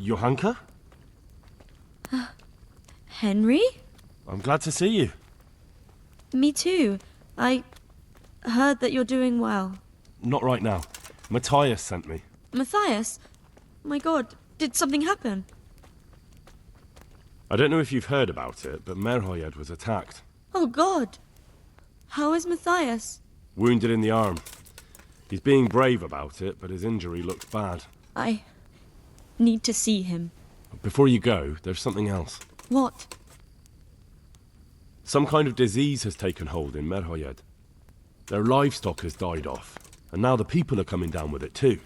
Johanka? Henry? I'm glad to see you. Me too. I heard that you're doing well. Not right now. Matthias sent me. Matthias? My God, did something happen? I don't know if you've heard about it, but Merhoyed was attacked. Oh God! How is Matthias? Wounded in the arm. He's being brave about it, but his injury looks bad. I need to see him. Before you go, there's something else. What? Some kind of disease has taken hold in Merhoyed. Their livestock has died off, and now the people are coming down with it too.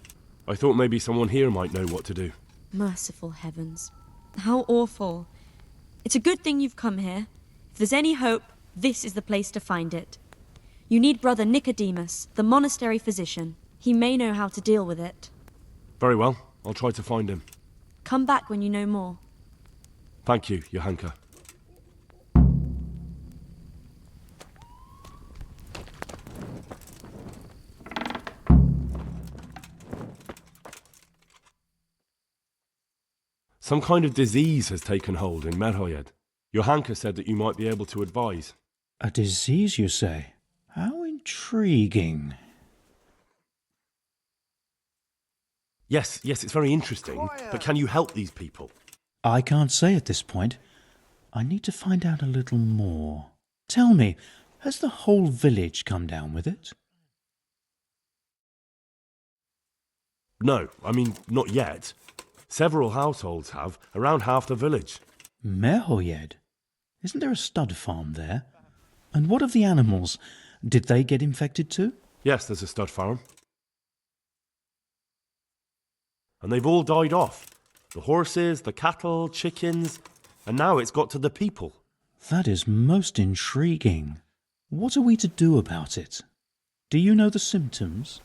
I thought maybe someone here might know what to do. Merciful heavens. How awful. It's a good thing you've come here. If there's any hope, this is the place to find it. You need Brother Nicodemus, the monastery physician. He may know how to deal with it. Very well, I'll try to find him. Come back when you know more. Thank you, Johanka. Some kind of disease has taken hold in Merhoyed. Johanka said that you might be able to advise. A disease, you say? How intriguing. Yes, it's very interesting, but can you help these people? I can't say at this point. I need to find out a little more. Tell me, has the whole village come down with it? No, not yet. Several households have, around half the village. Merhoyed? Isn't there a stud farm there? And what of the animals? Did they get infected too? Yes, there's a stud farm. And they've all died off. The horses, the cattle, chickens, and now it's got to the people. That is most intriguing. What are we to do about it? Do you know the symptoms?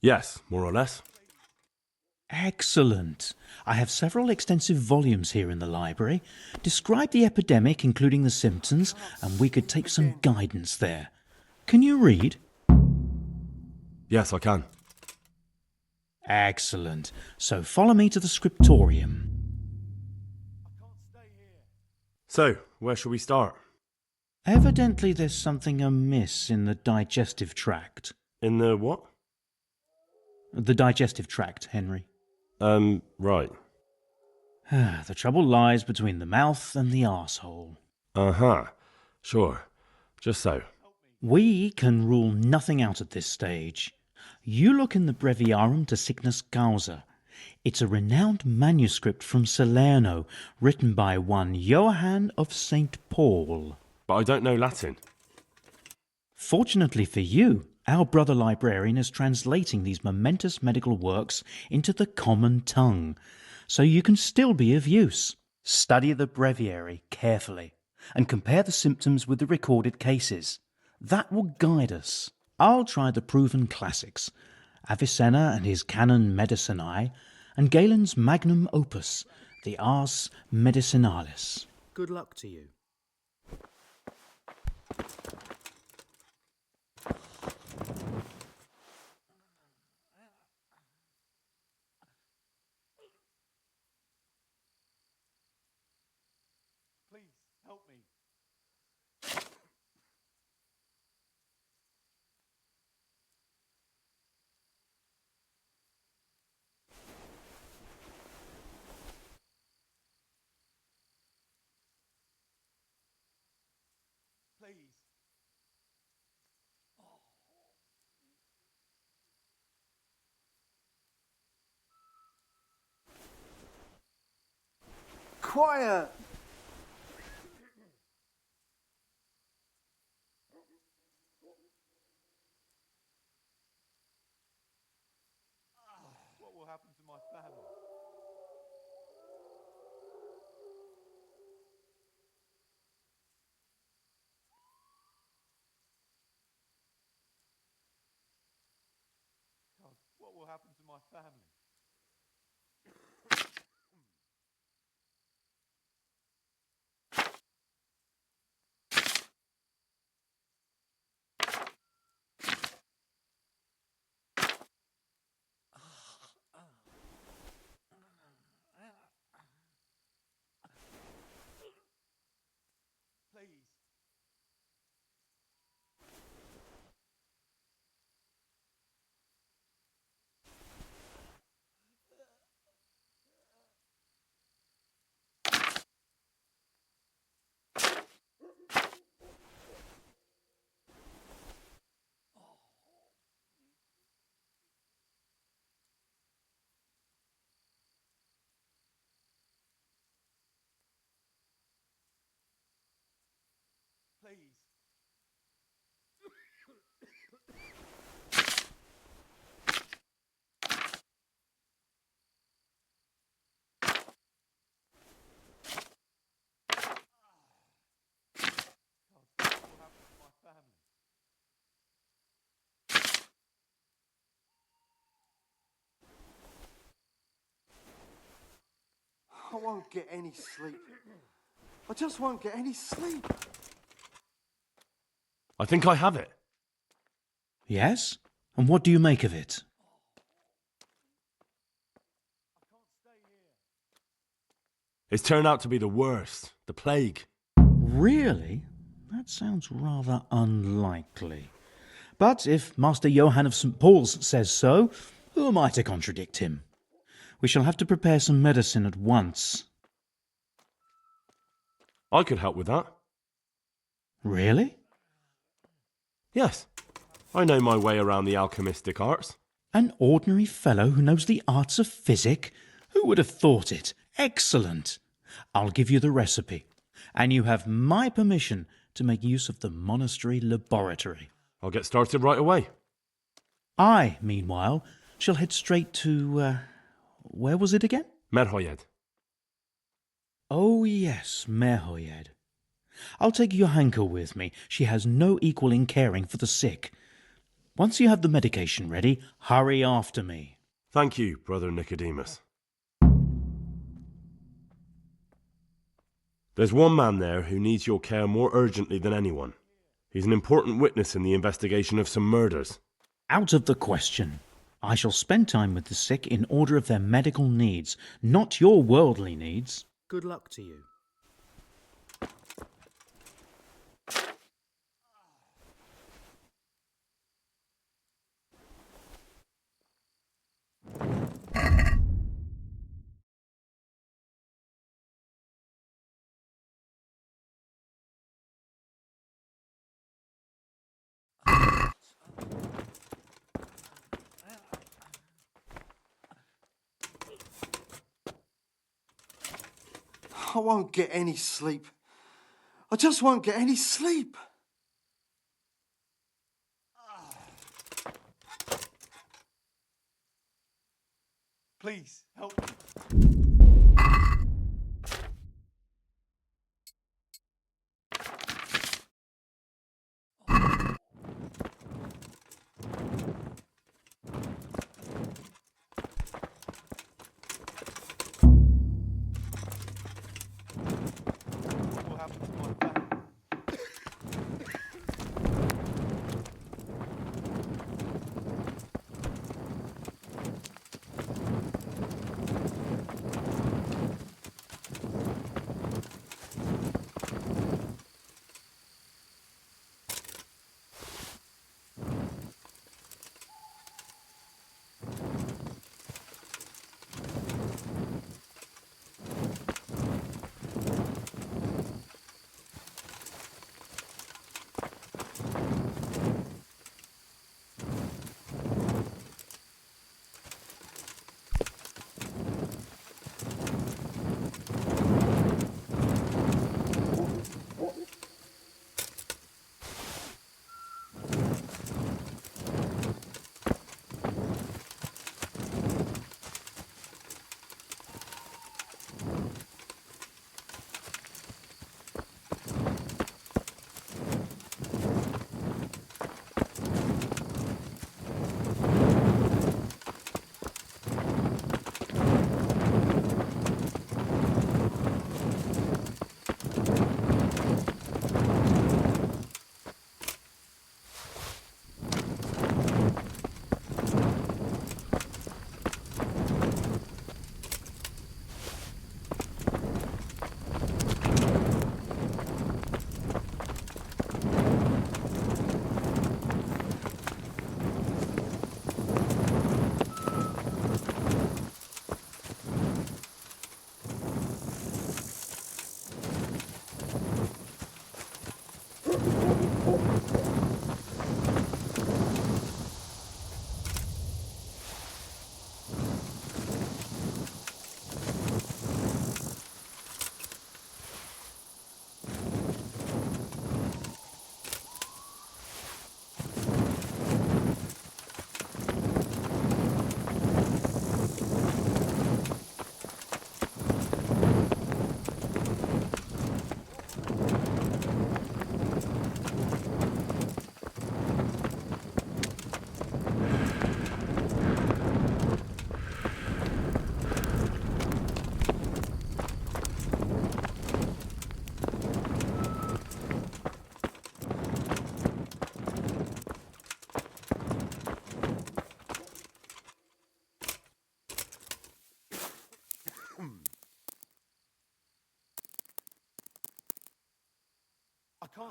Yes, more or less. Excellent. I have several extensive volumes here in the library. Describe the epidemic, including the symptoms, and we could take some guidance there. Can you read? Yes, I can. Excellent. So follow me to the scriptorium. So, where shall we start? Evidently there's something amiss in the digestive tract. In the what? The digestive tract, Henry. Right. The trouble lies between the mouth and the arsehole. Uh-huh. Sure. Just so. We can rule nothing out at this stage. You look in the Breviarum de Sickness Causa. It's a renowned manuscript from Salerno, written by one Johann of St. Paul. But I don't know Latin. Fortunately for you, our brother librarian is translating these momentous medical works into the common tongue, so you can still be of use. Study the breviary carefully and compare the symptoms with the recorded cases. That will guide us. I'll try the proven classics, Avicenna and his Canon Medicinae, and Galen's magnum opus, the Ars Medicinalis. Good luck to you. Please, help me. Please. Quiet! What will happen to my family? God, what will happen to my family? I won't get any sleep. I just won't get any sleep. I think I have it. Yes? And what do you make of it? It's turned out to be the worst. The plague. Really? That sounds rather unlikely. But if Master Johann of St. Paul's says so, who am I to contradict him? We shall have to prepare some medicine at once. I could help with that. Really? Yes. I know my way around the alchemistic arts. An ordinary fellow who knows the arts of physic? Who would have thought it? Excellent! I'll give you the recipe, and you have my permission to make use of the monastery laboratory. I'll get started right away. I, meanwhile, shall head straight to, where was it again? Merhoyed. Oh yes, Merhoyed. I'll take Johanka with me. She has no equal in caring for the sick. Once you have the medication ready, hurry after me. Thank you, Brother Nicodemus. There's one man there who needs your care more urgently than anyone. He's an important witness in the investigation of some murders. Out of the question. I shall spend time with the sick in order of their medical needs, not your worldly needs. Good luck to you. I won't get any sleep. I just won't get any sleep. Please, help me. What will happen to my family?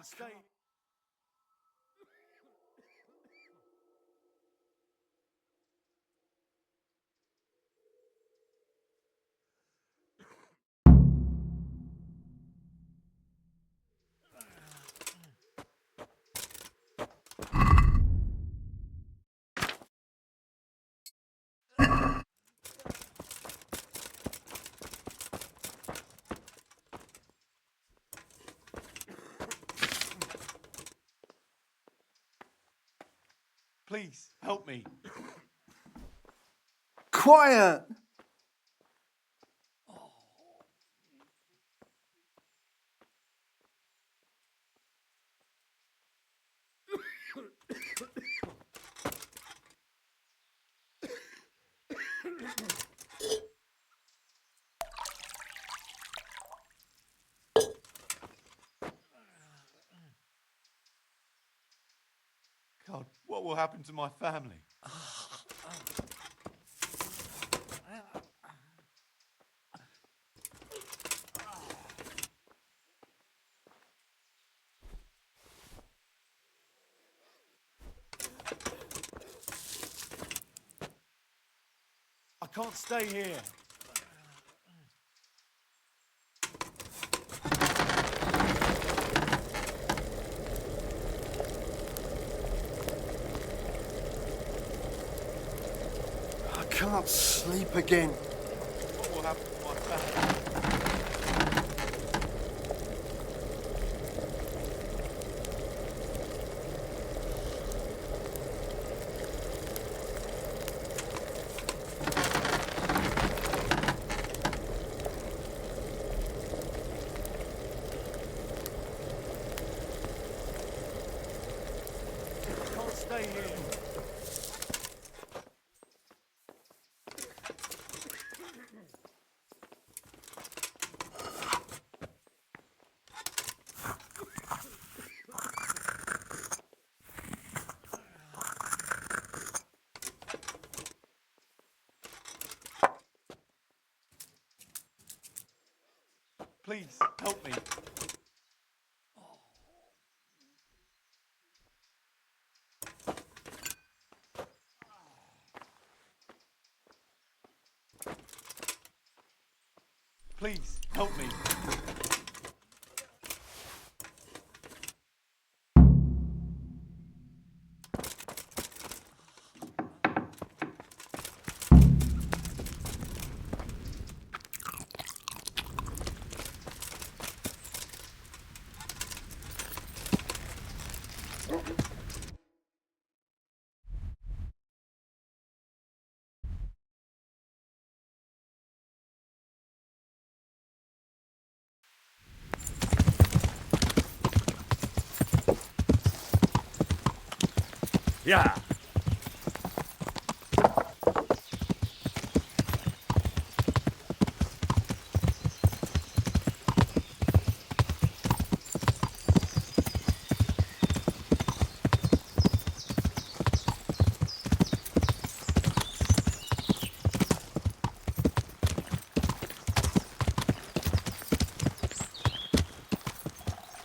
can't stay. Please, help me. Quiet! God, what will happen to my family? I can't stay here. I can't sleep again. What will happen to my family? I can't stay here. Please, help me. Please, help me. Yeah.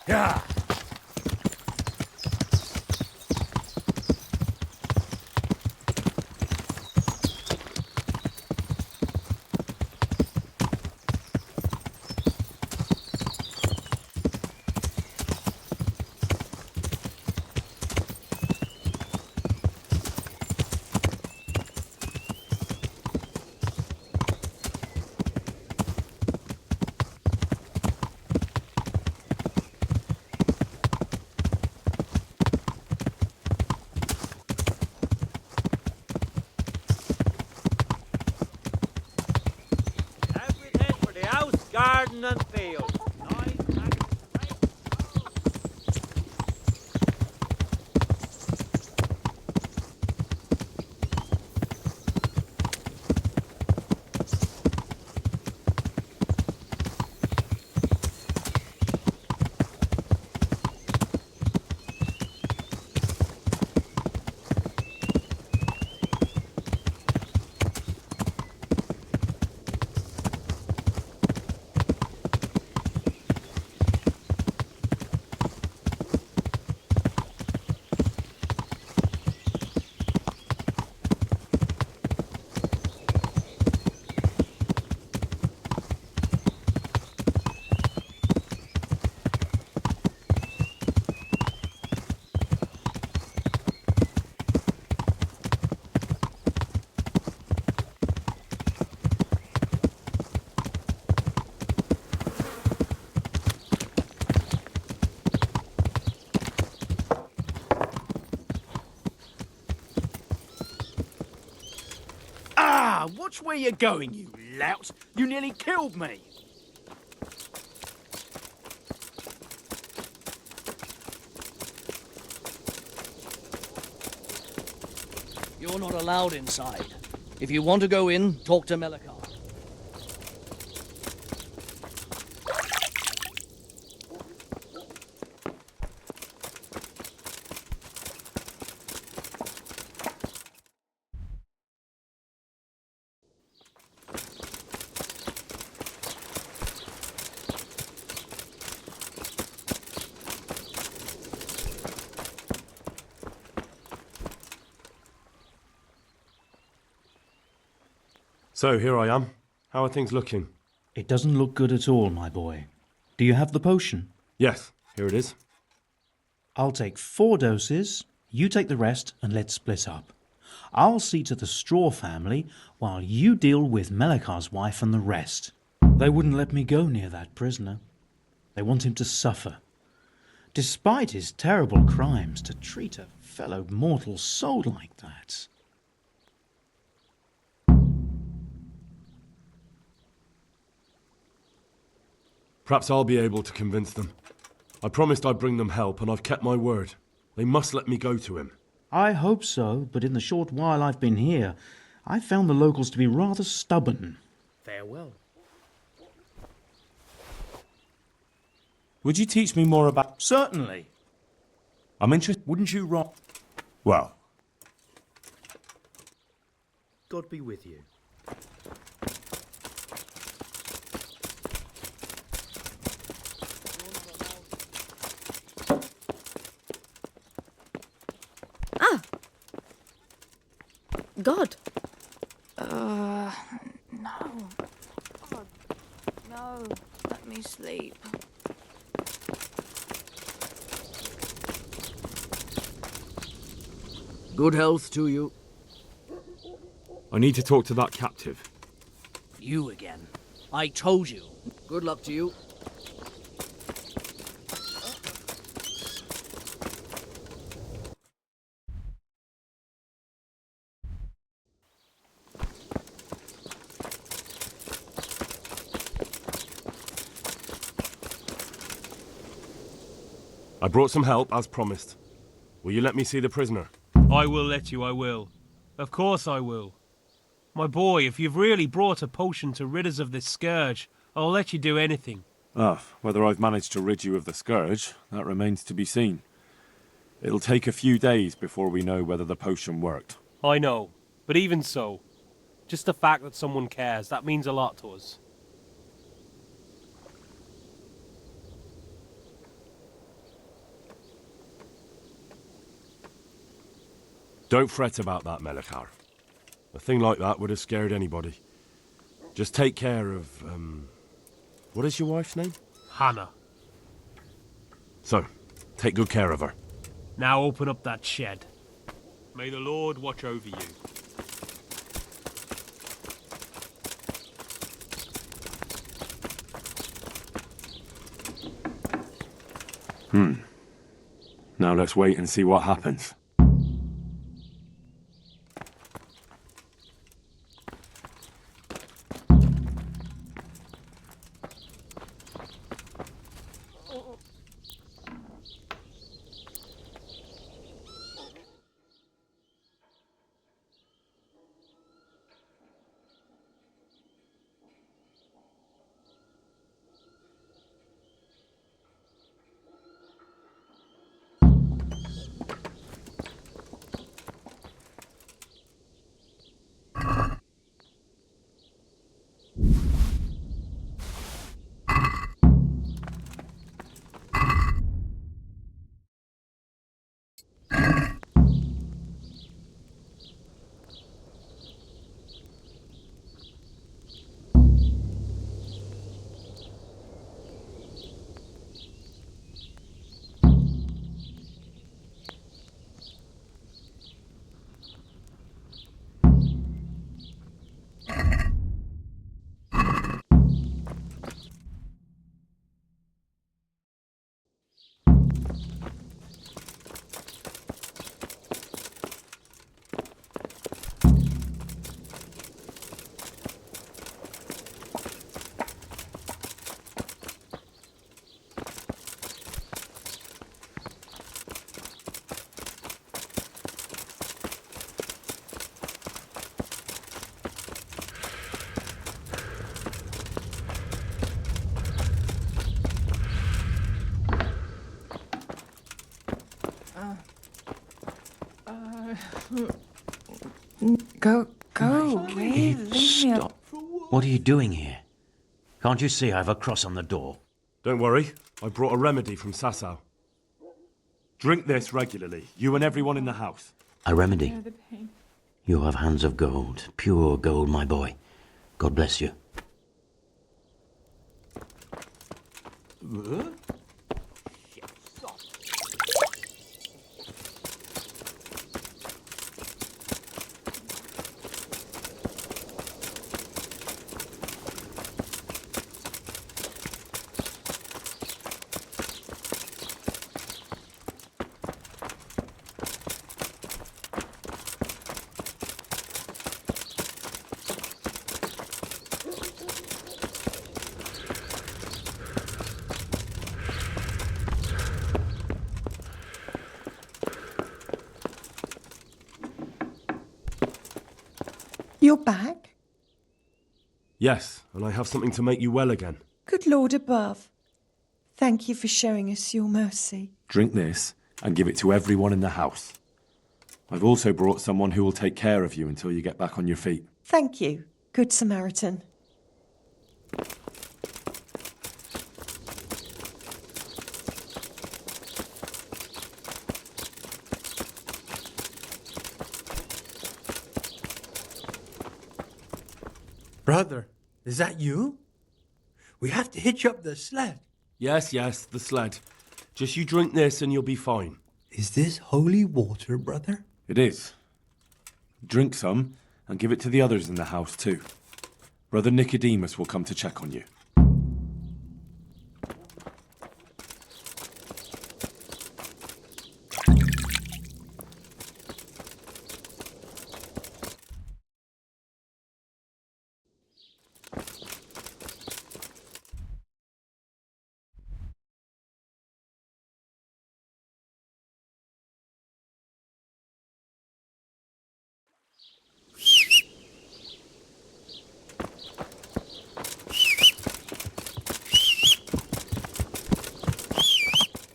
Yeah. Everything for the house, garden and field. Ah, watch where you're going, you lout. You nearly killed me. You're not allowed inside. If you want to go in, talk to Melikar. So, here I am. How are things looking? It doesn't look good at all, my boy. Do you have the potion? Yes, here it is. I'll take 4 doses, you take the rest, and let's split up. I'll see to the Straw family, while you deal with Melikar's wife and the rest. They wouldn't let me go near that prisoner. They want him to suffer. Despite his terrible crimes, to treat a fellow mortal soul like that. Perhaps I'll be able to convince them. I promised I'd bring them help, and I've kept my word. They must let me go to him. I hope so, but in the short while I've been here, I've found the locals to be rather stubborn. Farewell. Would you teach me more about... Certainly. I'm interested... Wouldn't you rot? Well, God be with you. God. No. God, no. Let me sleep. Good health to you. I need to talk to that captive. You again. I told you. Good luck to you. I brought some help, as promised. Will you let me see the prisoner? I will let you, I will. Of course I will. My boy, if you've really brought a potion to rid us of this scourge, I'll let you do anything. whether I've managed to rid you of the scourge, that remains to be seen. It'll take a few days before we know whether the potion worked. I know, but even so, just the fact that someone cares, that means a lot to us. Don't fret about that, Melikar. A thing like that would have scared anybody. Just take care of, what is your wife's name? Hannah. So, take good care of her. Now open up that shed. May the Lord watch over you. Now let's wait and see what happens. Go away. Leave me Stop. What are you doing here? Can't you see I have a cross on the door? Don't worry, I brought a remedy from Sasau. Drink this regularly, you and everyone in the house. A remedy? You have hands of gold, pure gold, my boy. God bless you. You're back? Yes, and I have something to make you well again. Good Lord above. Thank you for showing us your mercy. Drink this and give it to everyone in the house. I've also brought someone who will take care of you until you get back on your feet. Thank you, Good Samaritan. Brother, is that you? We have to hitch up the sled. Yes, the sled. Just you drink this and you'll be fine. Is this holy water, brother? It is. Drink some and give it to the others in the house too. Brother Nicodemus will come to check on you.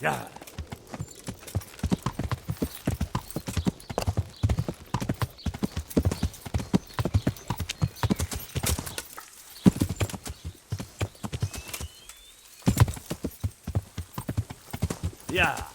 Yeah. Yeah.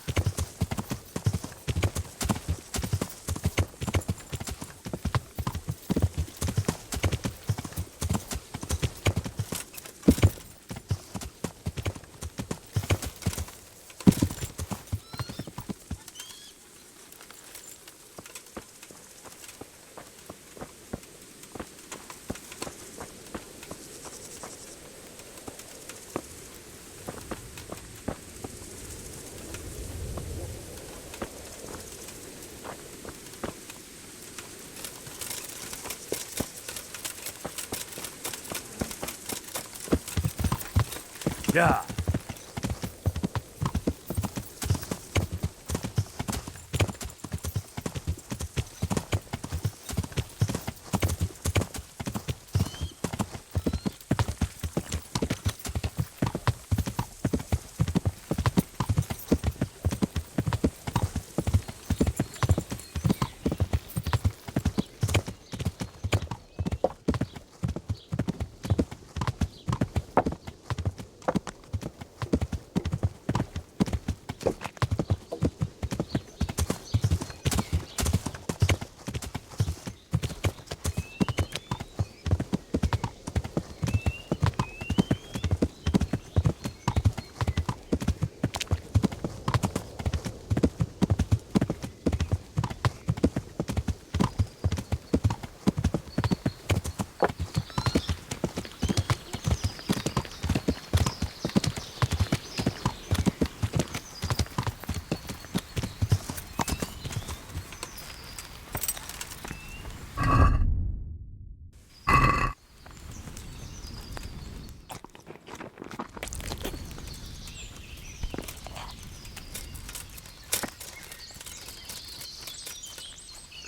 Yeah.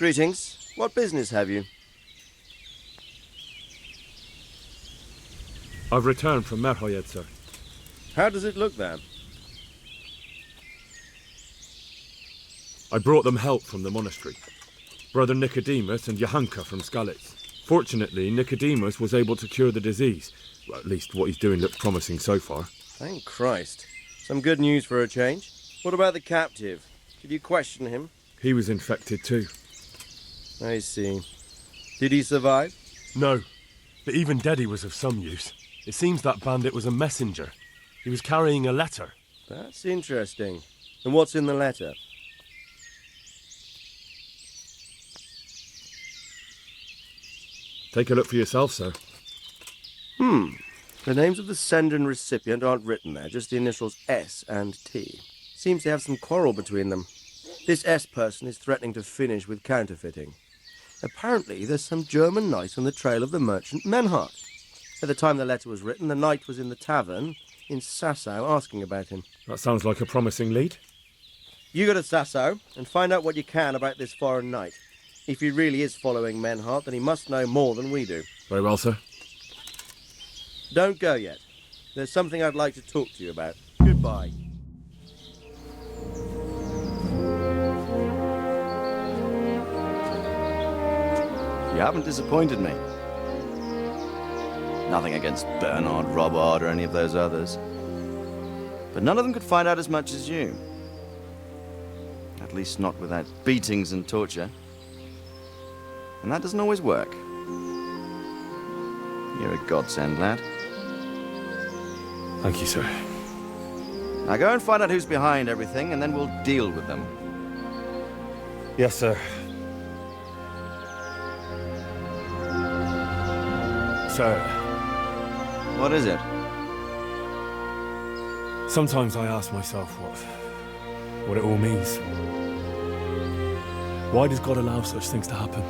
Greetings. What business have you? I've returned from Merhoyed, sir. How does it look there? I brought them help from the monastery. Brother Nicodemus and Johanka from Skalitz. Fortunately, Nicodemus was able to cure the disease. Well, at least what he's doing looks promising so far. Thank Christ. Some good news for a change. What about the captive? Did you question him? He was infected too. I see. Did he survive? No, but even dead he was of some use. It seems that bandit was a messenger. He was carrying a letter. That's interesting. And what's in the letter? Take a look for yourself, sir. The names of the sender and recipient aren't written there, just the initials S and T. Seems to have some quarrel between them. This S person is threatening to finish with counterfeiting. Apparently, there's some German knight on the trail of the merchant Menhart. At the time the letter was written, the knight was in the tavern in Sasau asking about him. That sounds like a promising lead. You go to Sasau and find out what you can about this foreign knight. If he really is following Menhart, then he must know more than we do. Very well, sir. Don't go yet. There's something I'd like to talk to you about. Goodbye. You haven't disappointed me. Nothing against Bernard, Robert, or any of those others. But none of them could find out as much as you. At least not without beatings and torture. And that doesn't always work. You're a godsend, lad. Thank you, sir. Now go and find out who's behind everything, and then we'll deal with them. Yes, sir. Sir. What is it? Sometimes I ask myself what it all means. Why does God allow such things to happen?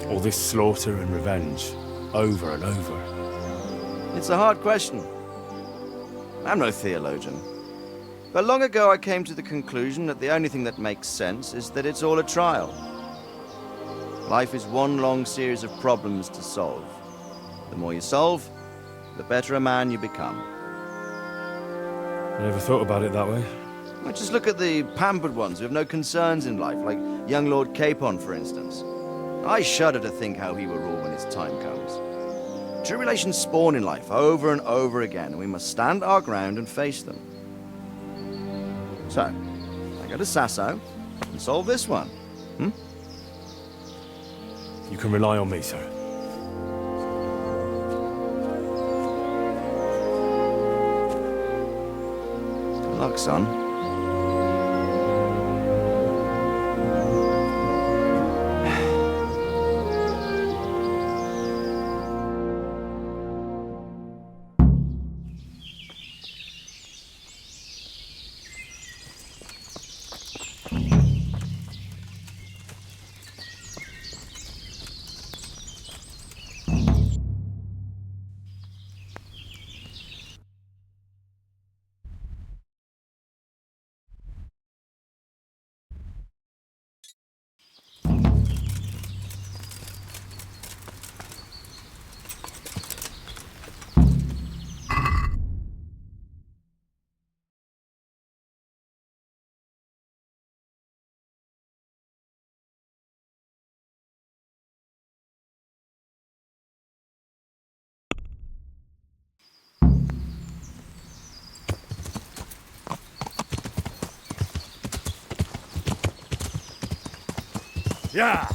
All this slaughter and revenge, over and over. It's a hard question. I'm no theologian. But long ago I came to the conclusion that the only thing that makes sense is that it's all a trial. Life is one long series of problems to solve. The more you solve, the better a man you become. I never thought about it that way. Well, just look at the pampered ones who have no concerns in life, like young Lord Capon, for instance. I shudder to think how he will rule when his time comes. Tribulations spawn in life over and over again, and we must stand our ground and face them. So, I go to Sasau and solve this one. You can rely on me, sir. Good luck, son. Yeah!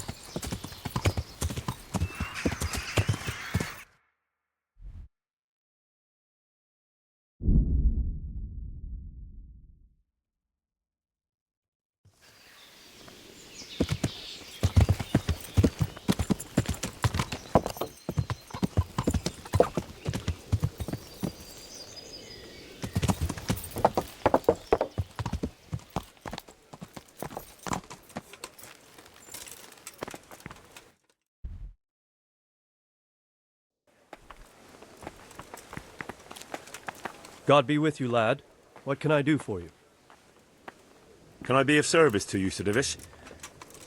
God be with you, lad. What can I do for you? Can I be of service to you, Sidovish?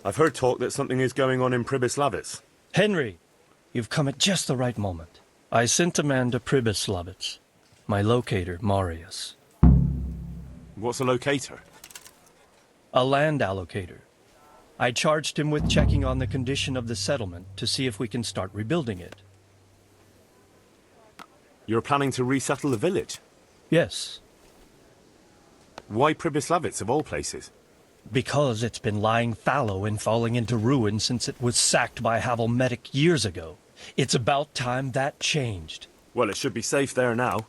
I've heard talk that something is going on in Pribyslavitz. Henry, you've come at just the right moment. I sent a man to Pribyslavitz. My locator, Marius. What's a locator? A land allocator. I charged him with checking on the condition of the settlement to see if we can start rebuilding it. You're planning to resettle the village? Yes. Why Pribyslavitz of all places? Because it's been lying fallow and falling into ruin since it was sacked by Havelmetic years ago. It's about time that changed. Well, it should be safe there now.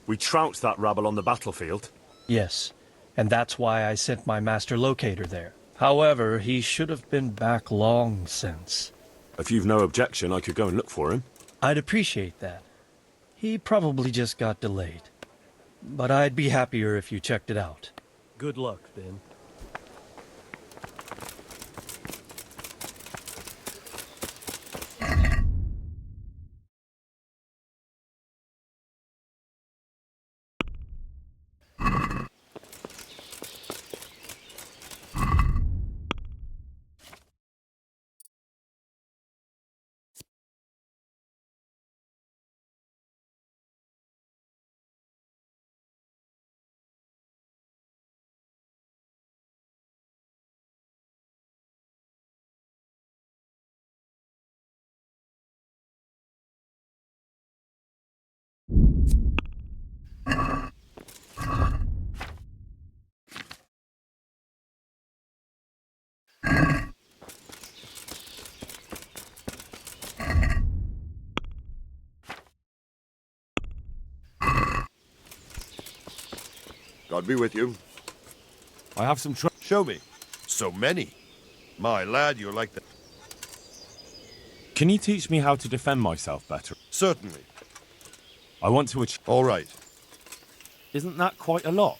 We trounced that rabble on the battlefield. Yes, and that's why I sent my master locator there. However, he should have been back long since. If you've no objection, I could go and look for him. I'd appreciate that. He probably just got delayed. But I'd be happier if you checked it out. Good luck, then. God be with you. I have some Show me. So many. My lad, you're like the... Can you teach me how to defend myself better? Certainly. I want to achieve... All right. Isn't that quite a lot?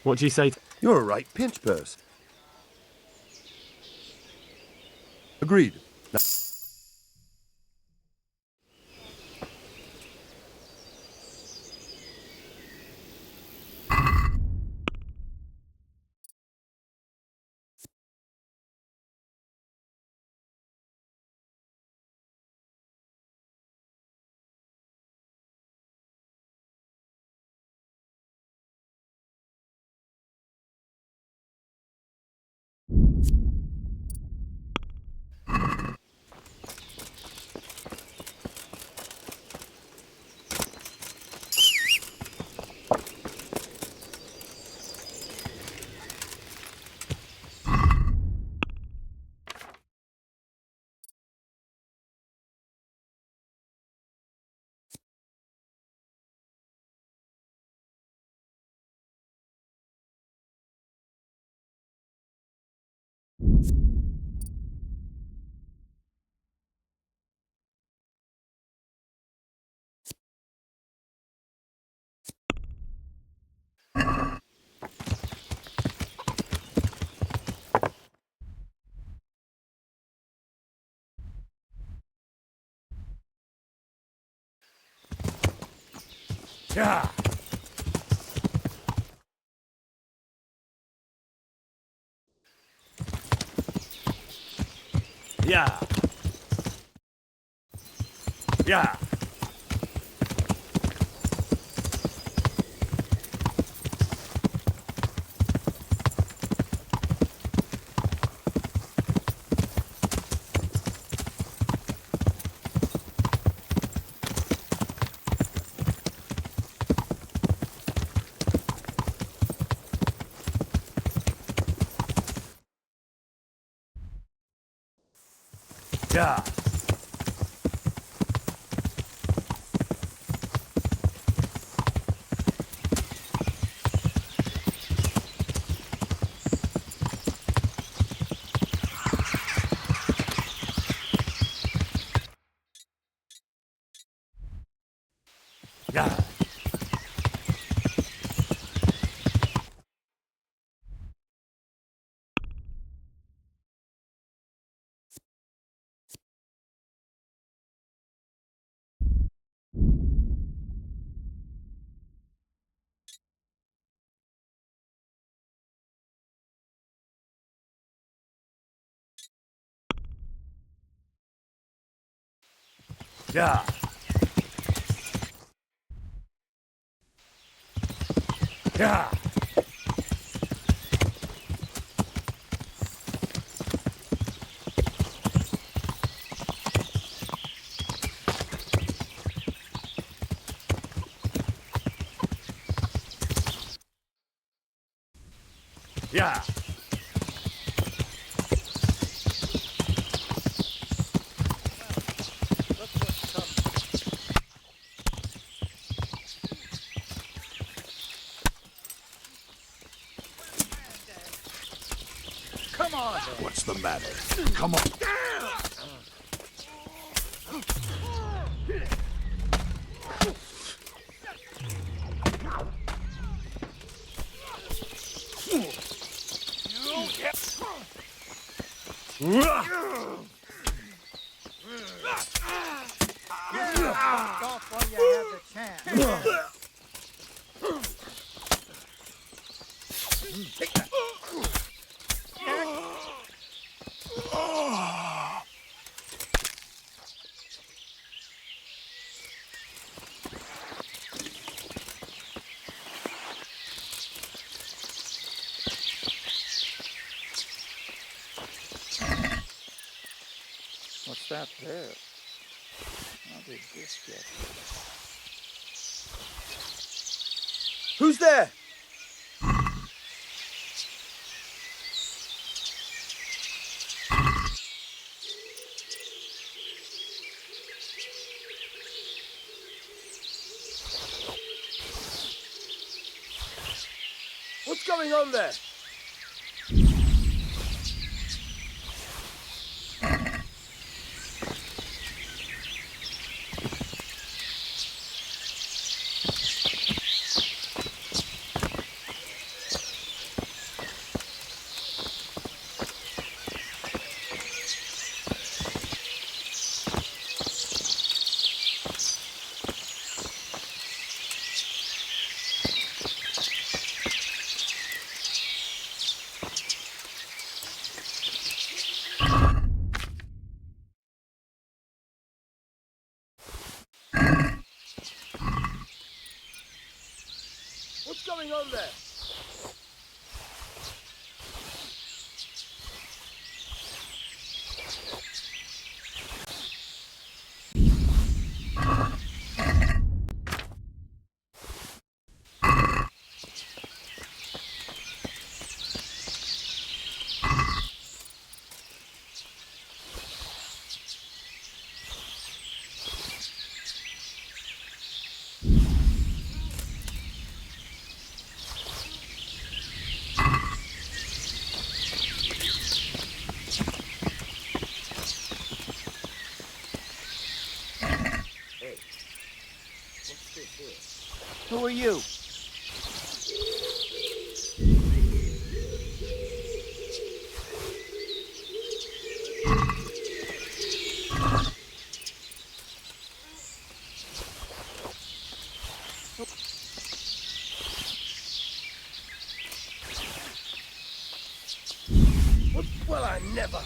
What do you say? You're a right pinch purse. Agreed. Now Yeah. Yeah. Yeah. Yeah. Yeah. Yeah. Yeah. Yeah. Come on. What's the matter? Come on. Off while you have the chance. Take that. What's that there? How did this get? Who's there? What's going on there? What's going on there? Who are you? Well, I never.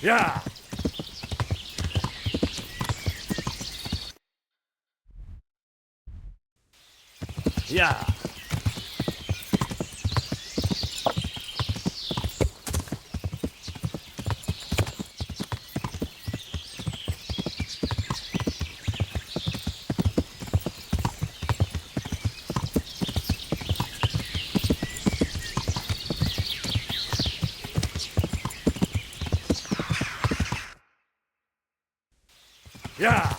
Yeah! Yeah! Yeah!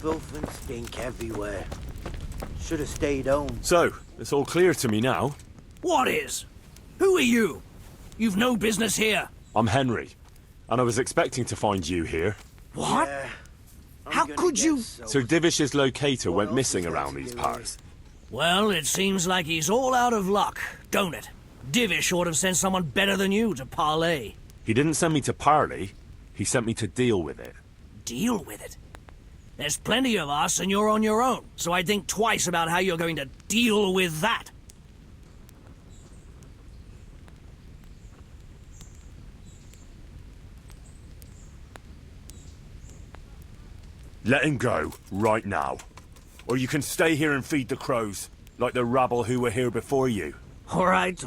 Filth and stink everywhere. Should have stayed home. So, it's all clear to me now. What is? Who are you? You've no business here. I'm Henry, and I was expecting to find you here. What? Yeah, How could you? Sir Divish's locator went missing around these parts. Well, it seems like he's all out of luck, don't it? Divish ought to have sent someone better than you to parley. He didn't send me to parley, he sent me to deal with it. Deal with it? There's plenty of us and you're on your own, so I'd think twice about how you're going to deal with that. Let him go, right now. Or you can stay here and feed the crows, like the rabble who were here before you. All right.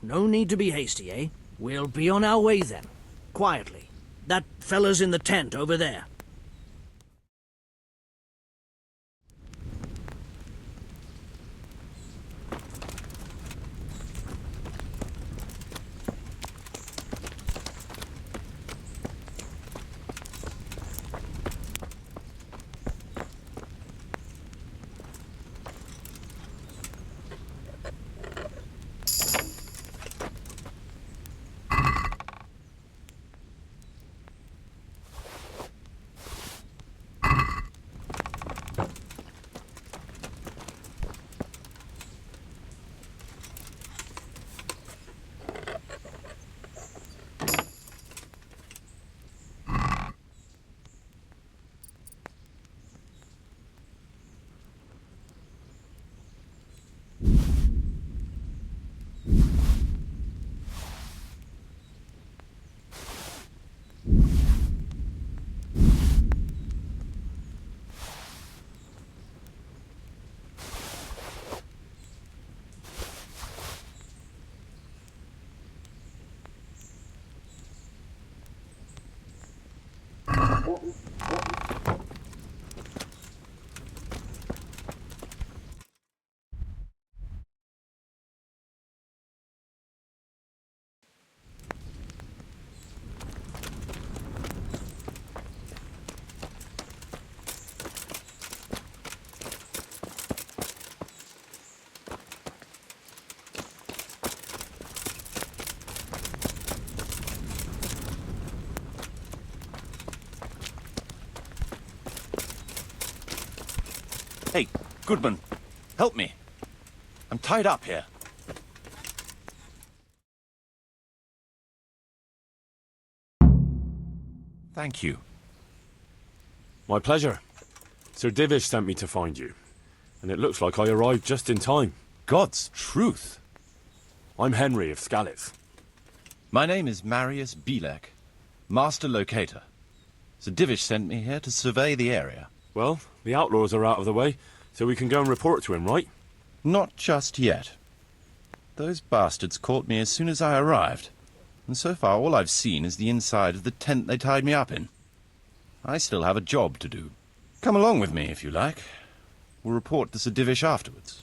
No need to be hasty, eh? We'll be on our way then. Quietly. That fella's in the tent over there. Hey, Goodman, help me. I'm tied up here. Thank you. My pleasure. Sir Divish sent me to find you, and it looks like I arrived just in time. God's truth. I'm Henry of Scalitz. My name is Marius Bielek, Master Locator. Sir Divish sent me here to survey the area. Well, the outlaws are out of the way, so we can go and report to him, right? Not just yet. Those bastards caught me as soon as I arrived, and so far all I've seen is the inside of the tent they tied me up in. I still have a job to do. Come along with me, if you like. We'll report to Sir Divish afterwards.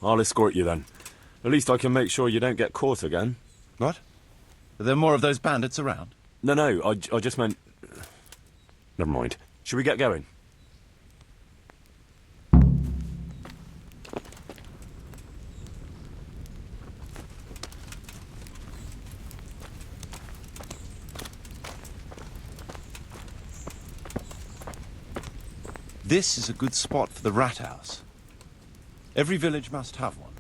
I'll escort you then. At least I can make sure you don't get caught again. What? Are there more of those bandits around? No, I just meant... Never mind. Should we get going? This is a good spot for the rat house. Every village must have one.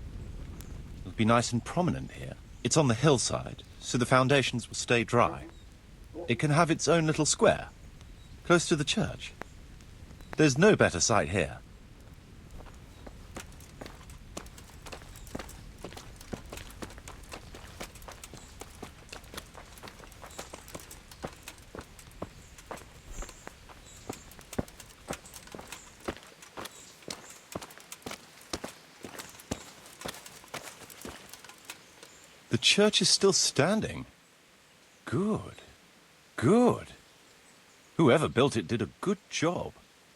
It'll be nice and prominent here. It's on the hillside, so the foundations will stay dry. It can have its own little square, close to the church. There's no better site here. The church is still standing. Good. Good. Whoever built it did a good job.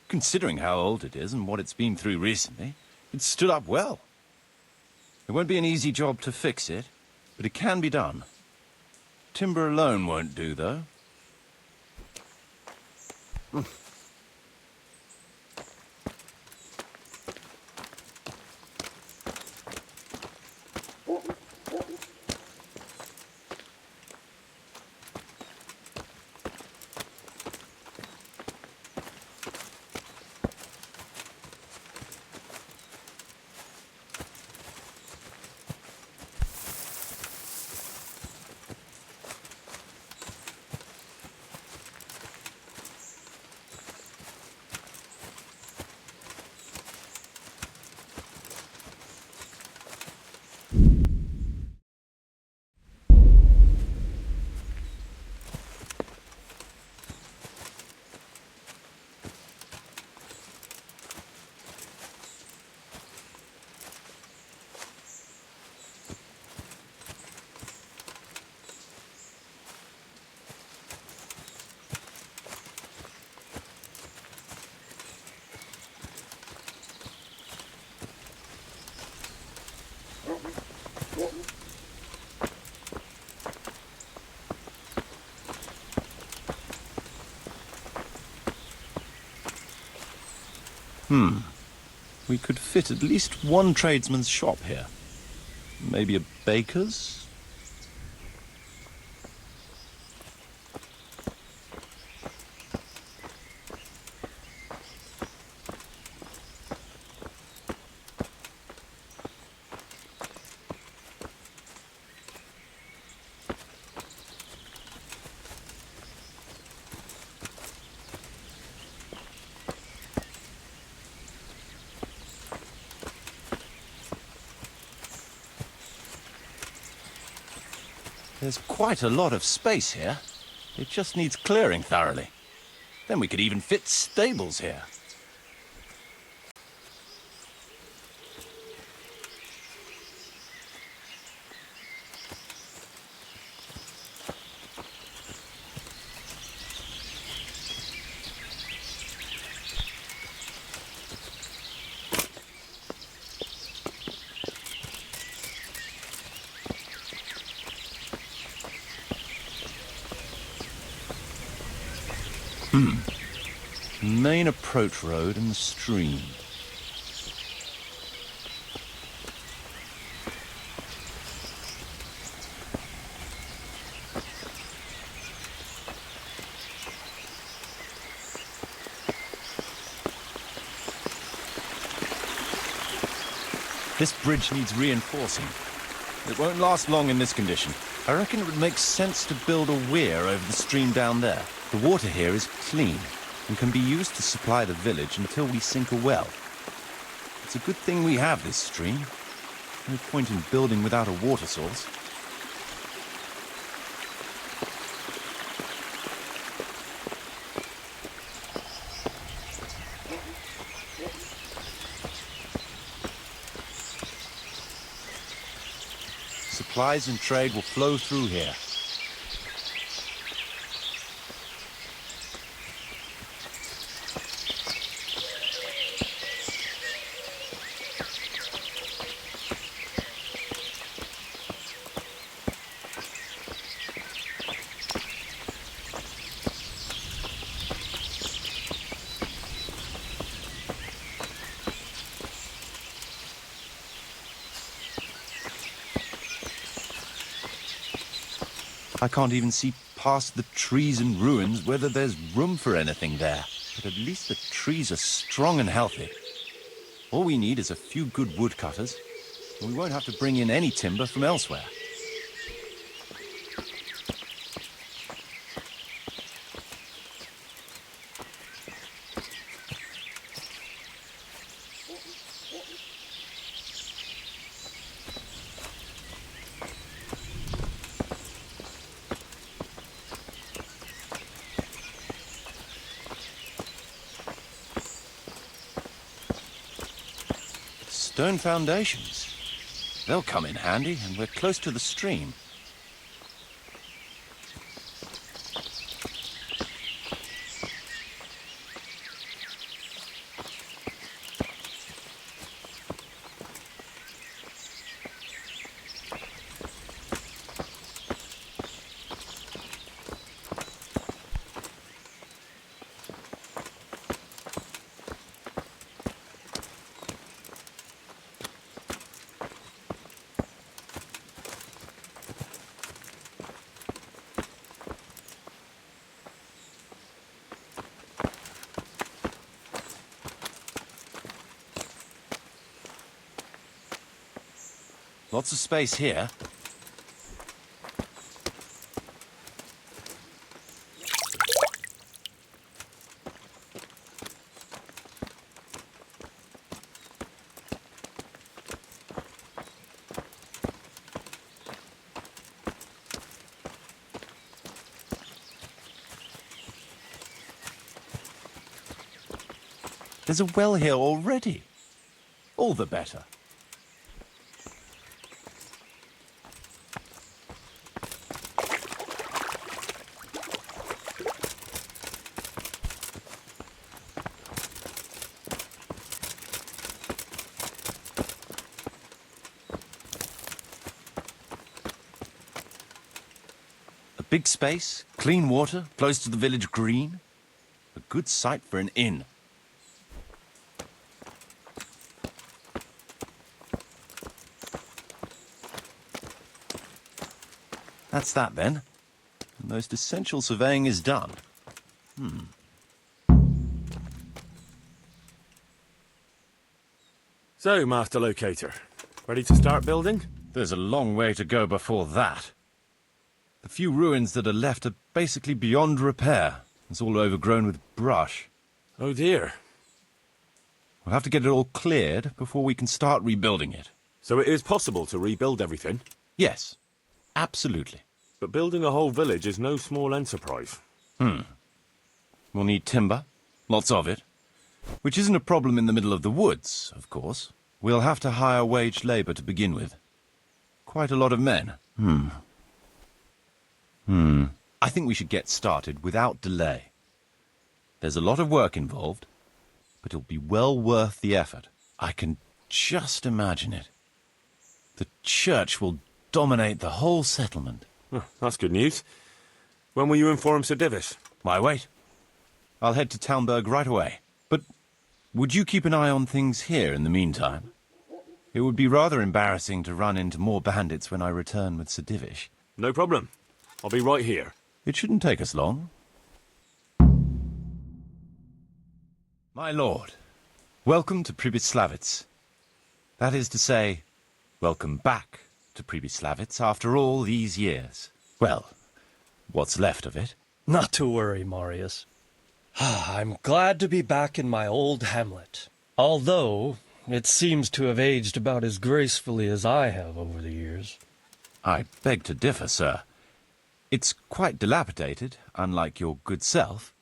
Considering how old it is and what it's been through recently, it stood up well. It won't be an easy job to fix it, but it can be done. Timber alone won't do, though. We could fit at least one tradesman's shop here. Maybe a baker's? There's quite a lot of space here. It just needs clearing thoroughly. Then we could even fit stables here. Main approach road and the stream. This bridge needs reinforcing. It won't last long in this condition. I reckon it would make sense to build a weir over the stream down there. The water here is clean and can be used to supply the village until we sink a well. It's a good thing we have this stream. No point in building without a water source. supplies and trade will flow through here. I can't even see past the trees and ruins whether there's room for anything there. But at least the trees are strong and healthy. All we need is a few good woodcutters, and we won't have to bring in any timber from elsewhere. Stone foundations. They'll come in handy, and we're close to the stream. Lots of space here. There's a well here already. All the better. Big space, clean water, close to the village green. A good site for an inn. That's that then. The most essential surveying is done. So, Master Locator, ready to start building? There's a long way to go before that. The few ruins that are left are basically beyond repair. It's all overgrown with brush. Oh dear. We'll have to get it all cleared before we can start rebuilding it. So it is possible to rebuild everything? Yes, absolutely. But building a whole village is no small enterprise. We'll need timber, lots of it, which isn't a problem in the middle of the woods, of course. We'll have to hire waged labor to begin with. Quite a lot of men. I think we should get started without delay. There's a lot of work involved, but it'll be well worth the effort. I can just imagine it. The church will dominate the whole settlement. Oh, that's good news. When will you inform Sir Divis? My wait. I'll head to Talmberg right away. But would you keep an eye on things here in the meantime? It would be rather embarrassing to run into more bandits when I return with Sir Divish. No problem. I'll be right here. It shouldn't take us long. My lord, welcome to Pribyslavitz. That is to say, welcome back to Pribyslavitz after all these years. Well, what's left of it. Not to worry, Marius. I'm glad to be back in my old hamlet. Although, it seems to have aged about as gracefully as I have over the years. I beg to differ, sir. It's quite dilapidated, unlike your good self,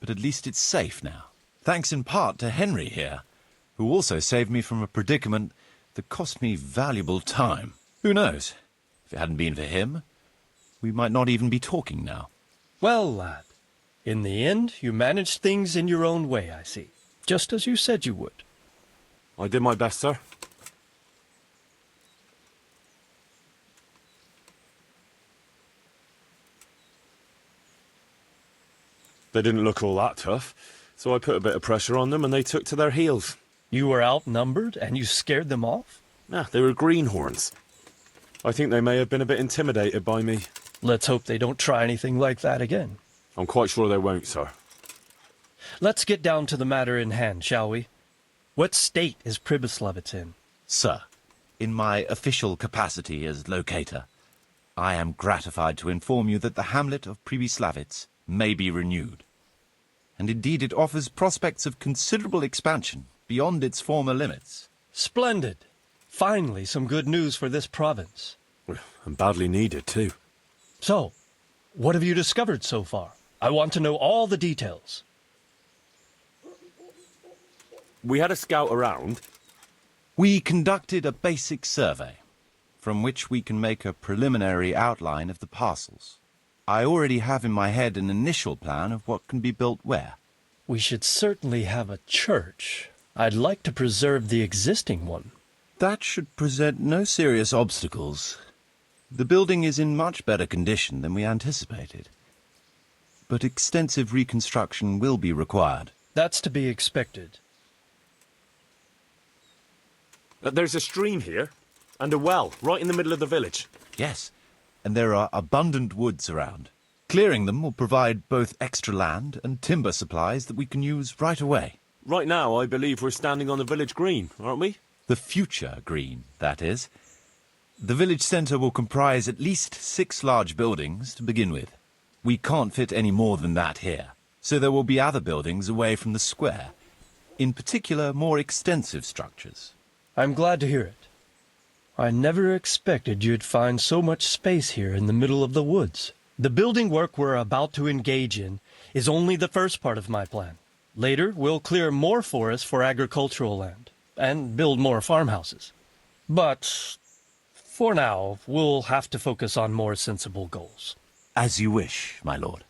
but at least it's safe now. Thanks in part to Henry here, who also saved me from a predicament that cost me valuable time. Who knows? If it hadn't been for him, we might not even be talking now. Well, lad, in the end, you managed things in your own way, I see. Just as you said you would. I did my best, sir. They didn't look all that tough, so I put a bit of pressure on them and they took to their heels. You were outnumbered and you scared them off? Ah, they were greenhorns. I think they may have been a bit intimidated by me. Let's hope they don't try anything like that again. I'm quite sure they won't, sir. Let's get down to the matter in hand, shall we? What state is Pribyslavitz in? Sir, in my official capacity as locator, I am gratified to inform you that the hamlet of Pribyslavitz may be renewed. And indeed it offers prospects of considerable expansion beyond its former limits. Splendid. Finally, some good news for this province. And badly needed, too. So, what have you discovered so far? I want to know all the details. We had a scout around. We conducted a basic survey, from which we can make a preliminary outline of the parcels. I already have in my head an initial plan of what can be built where. We should certainly have a church. I'd like to preserve the existing one. That should present no serious obstacles. The building is in much better condition than we anticipated. But extensive reconstruction will be required. That's to be expected. There's a stream here, and a well, right in the middle of the village. Yes, and there are abundant woods around. Clearing them will provide both extra land and timber supplies that we can use right away. Right now, I believe we're standing on the village green, aren't we? The future green, that is. The village centre will comprise at least 6 large buildings to begin with. We can't fit any more than that here, so there will be other buildings away from the square, in particular more extensive structures. I'm glad to hear it. I never expected you'd find so much space here in the middle of the woods. The building work we're about to engage in is only the first part of my plan. Later, we'll clear more forest for agricultural land and build more farmhouses. But for now, we'll have to focus on more sensible goals. As you wish, my lord.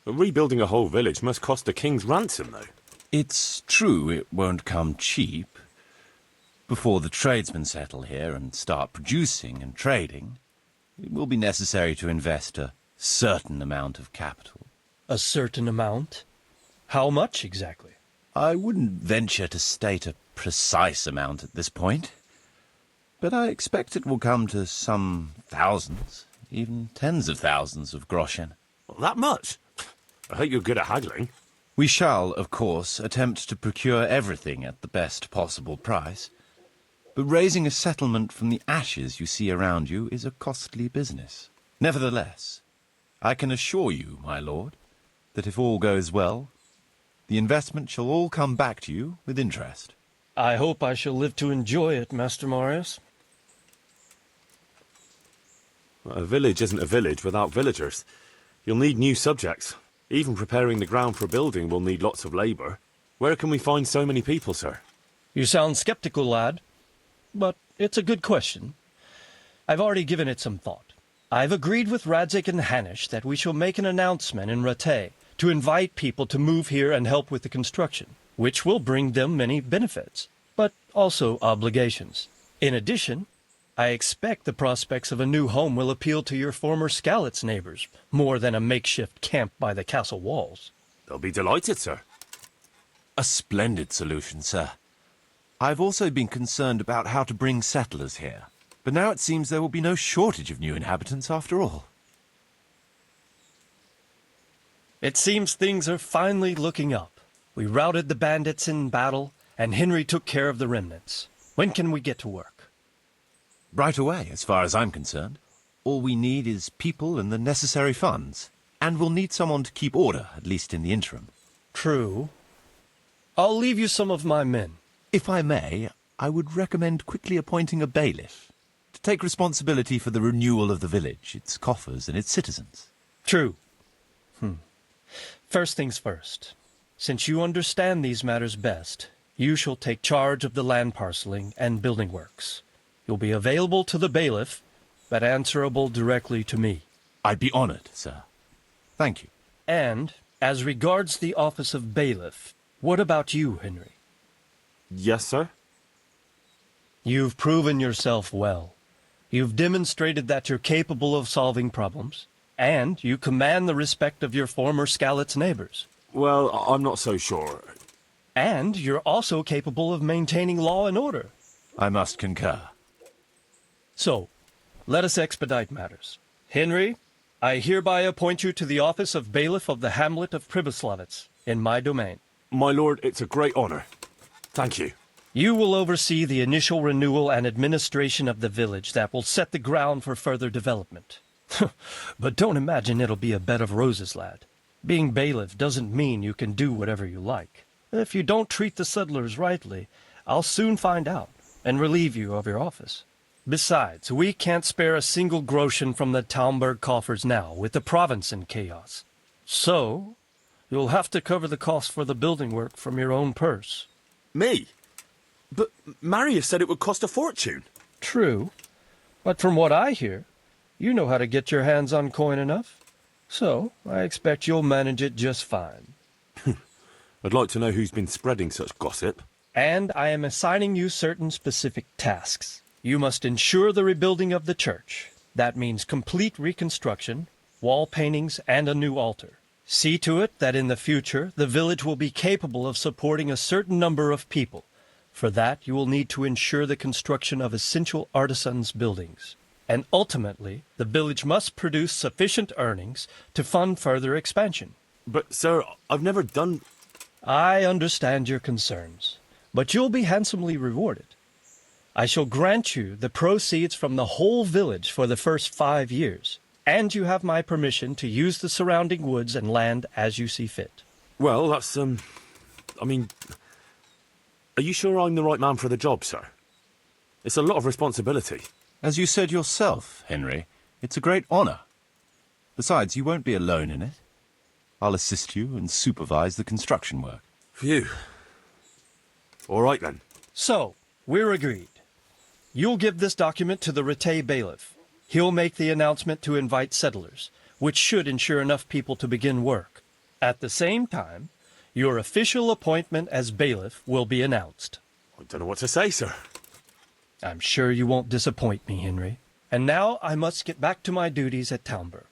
Rebuilding a whole village must cost a king's ransom, though. It's true it won't come cheap. Before the tradesmen settle here and start producing and trading, it will be necessary to invest a certain amount of capital. A certain amount? How much exactly? I wouldn't venture to state a precise amount at this point, but I expect it will come to some thousands, even tens of thousands of groschen. Well, that much? I hope you're good at haggling. We shall, of course, attempt to procure everything at the best possible price, but raising a settlement from the ashes you see around you is a costly business. Nevertheless, I can assure you, my lord, that if all goes well, the investment shall all come back to you with interest. I hope I shall live to enjoy it, Master Marius. A village isn't a village without villagers. You'll need new subjects. Even preparing the ground for a building will need lots of labour. Where can we find so many people, sir? You sound skeptical, lad. But it's a good question. I've already given it some thought. I've agreed with Radzik and Hanish that we shall make an announcement in Rattay to invite people to move here and help with the construction, which will bring them many benefits, but also obligations. In addition, I expect the prospects of a new home will appeal to your former Skalitz neighbors, more than a makeshift camp by the castle walls. They'll be delighted, sir. A splendid solution, sir. I've also been concerned about how to bring settlers here, but now it seems there will be no shortage of new inhabitants after all. It seems things are finally looking up. We routed the bandits in battle, and Henry took care of the remnants. When can we get to work? Right away, as far as I'm concerned. All we need is people and the necessary funds. And we'll need someone to keep order, at least in the interim. True. I'll leave you some of my men. If I may, I would recommend quickly appointing a bailiff to take responsibility for the renewal of the village, its coffers and its citizens. True. First things first. Since you understand these matters best, you shall take charge of the land parceling and building works. You'll be available to the bailiff, but answerable directly to me. I'd be honored, sir. Thank you. And, as regards the office of bailiff, what about you, Henry? Yes, sir? You've proven yourself well. You've demonstrated that you're capable of solving problems, and you command the respect of your former Skalitz neighbors. Well, I'm not so sure. And you're also capable of maintaining law and order. I must concur. So, let us expedite matters. Henry, I hereby appoint you to the office of bailiff of the hamlet of Pribyslavitz, in my domain. My lord, it's a great honor. Thank you. You will oversee the initial renewal and administration of the village that will set the ground for further development. But don't imagine it'll be a bed of roses, lad. Being bailiff doesn't mean you can do whatever you like. If you don't treat the settlers rightly, I'll soon find out and relieve you of your office. Besides, we can't spare a single groschen from the Talmberg coffers now, with the province in chaos. So, you'll have to cover the cost for the building work from your own purse. Me? But Marius said it would cost a fortune. True, but from what I hear, you know how to get your hands on coin enough. So, I expect you'll manage it just fine. I'd like to know who's been spreading such gossip. And I am assigning you certain specific tasks. You must ensure the rebuilding of the church. That means complete reconstruction, wall paintings, and a new altar. See to it that in the future, the village will be capable of supporting a certain number of people. For that, you will need to ensure the construction of essential artisans' buildings. And ultimately, the village must produce sufficient earnings to fund further expansion. But, sir, I've never done... I understand your concerns, but you'll be handsomely rewarded. I shall grant you the proceeds from the whole village for the first 5 years, and you have my permission to use the surrounding woods and land as you see fit. Well, that's, I mean... Are you sure I'm the right man for the job, sir? It's a lot of responsibility. As you said yourself, Henry, it's a great honor. Besides, you won't be alone in it. I'll assist you and supervise the construction work. Phew. All right, then. So, we're agreed. You'll give this document to the Rete bailiff. He'll make the announcement to invite settlers, which should ensure enough people to begin work. At the same time, your official appointment as bailiff will be announced. I don't know what to say, sir. I'm sure you won't disappoint me, Henry. And now I must get back to my duties at Talmberg.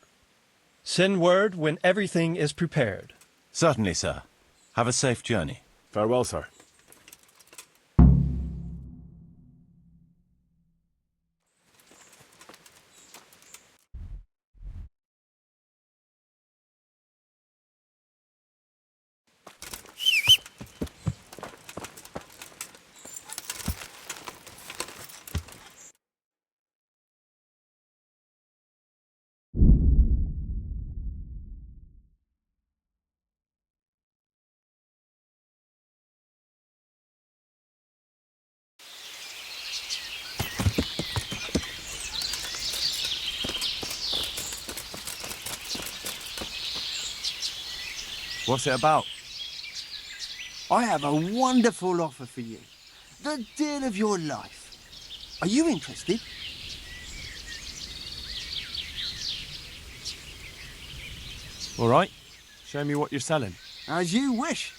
Send word when everything is prepared. Certainly, sir. Have a safe journey. Farewell, sir. What's it about? I have a wonderful offer for you. The deal of your life. Are you interested? All right. Show me what you're selling. As you wish.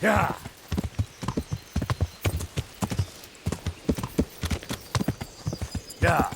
Yeah. Yeah.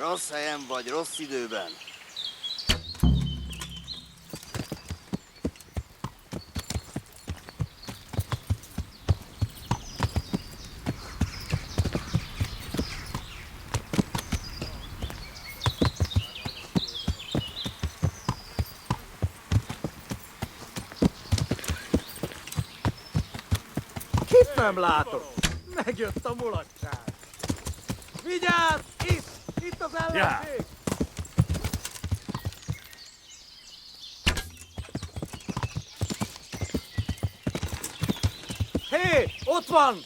Rossz helyen vagy rossz időben. Kit nem látok? Megjött a mulatság. Vigyázz! Itt az ellenség! Hé! Ott van!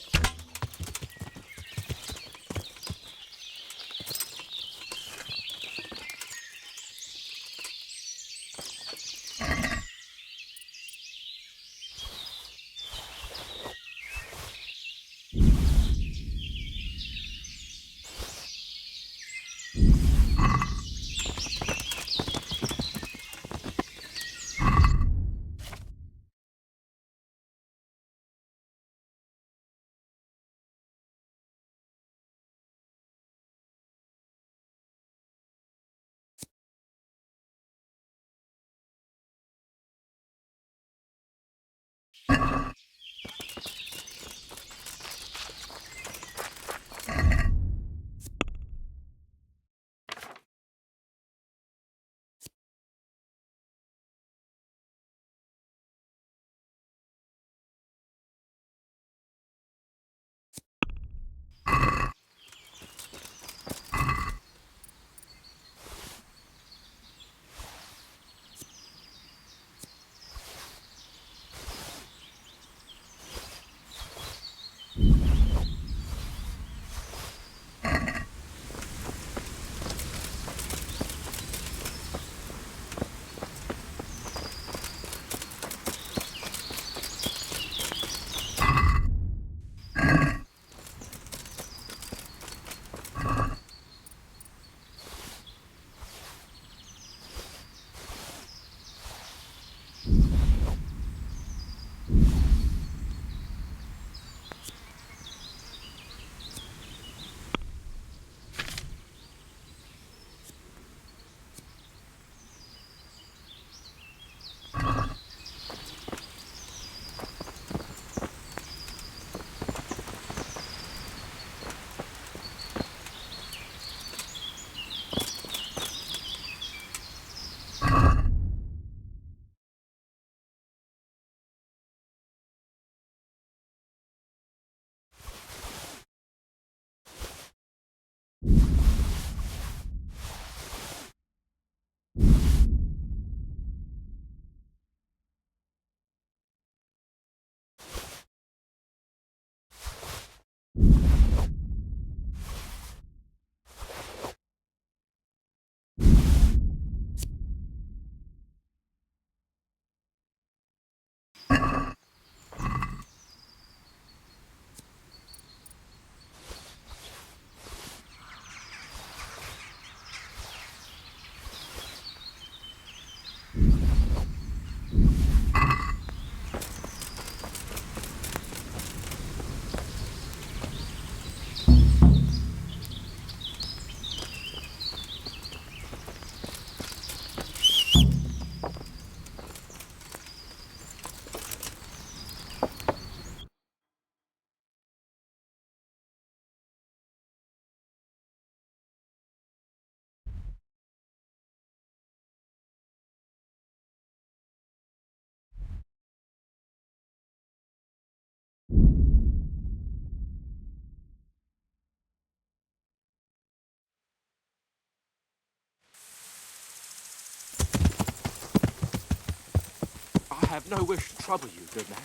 I have no wish to trouble you, good man,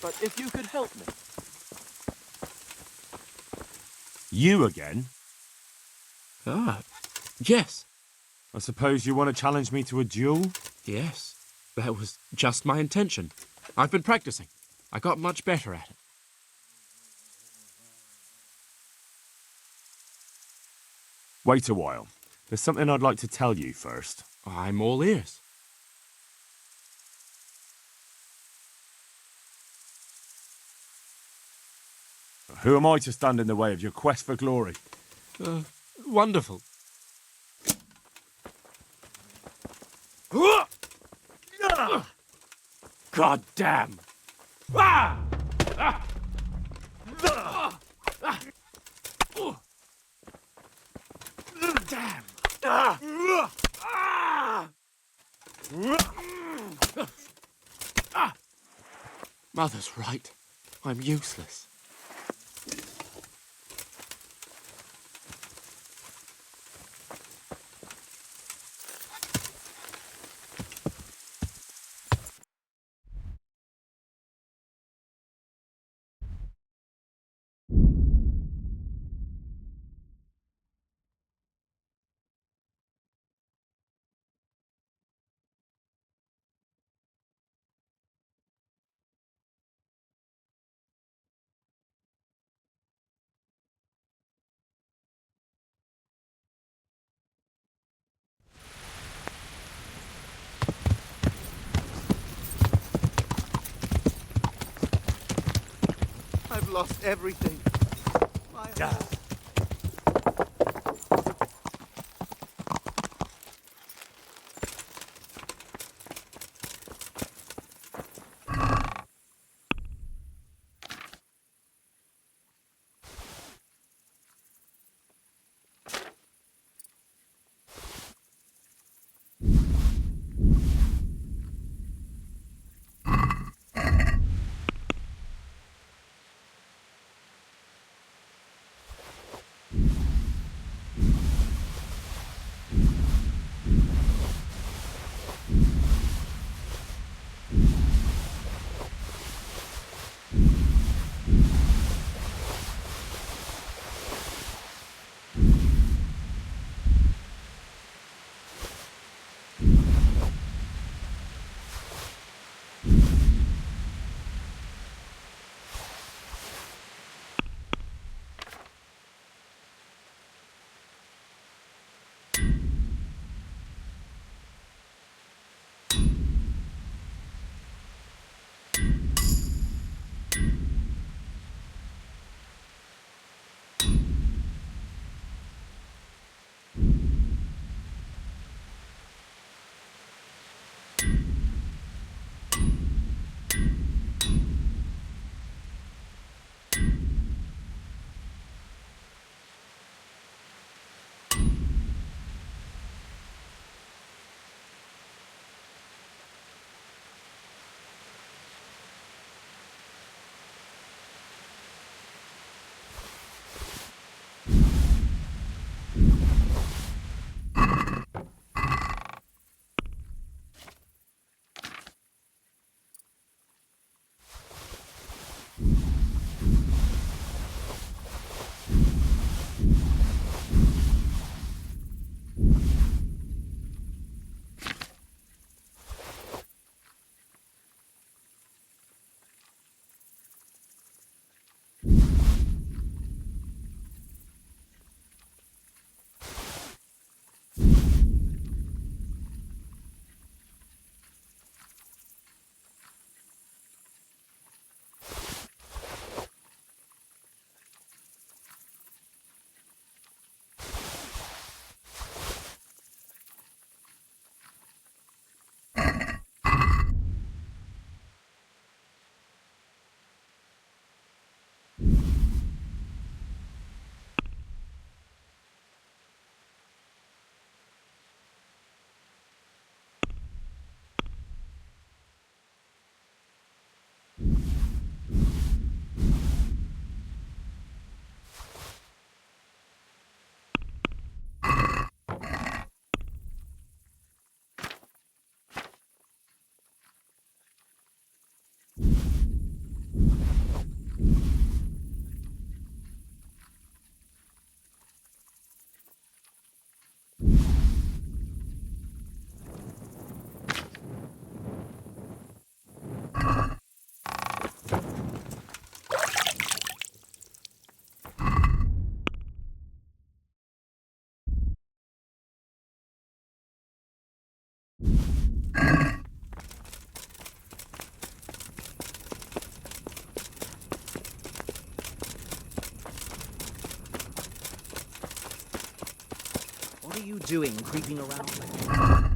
but if you could help me. You again? Ah, yes. I suppose you want to challenge me to a duel? Yes, that was just my intention. I've been practicing. I got much better at it. Wait a while. There's something I'd like to tell you first. I'm all ears. Who am I to stand in the way of your quest for glory? Wonderful. God damn! Ah! Ah! Damn! Mother's right. I'm useless. I've lost everything. My home. What are you doing creeping around like that?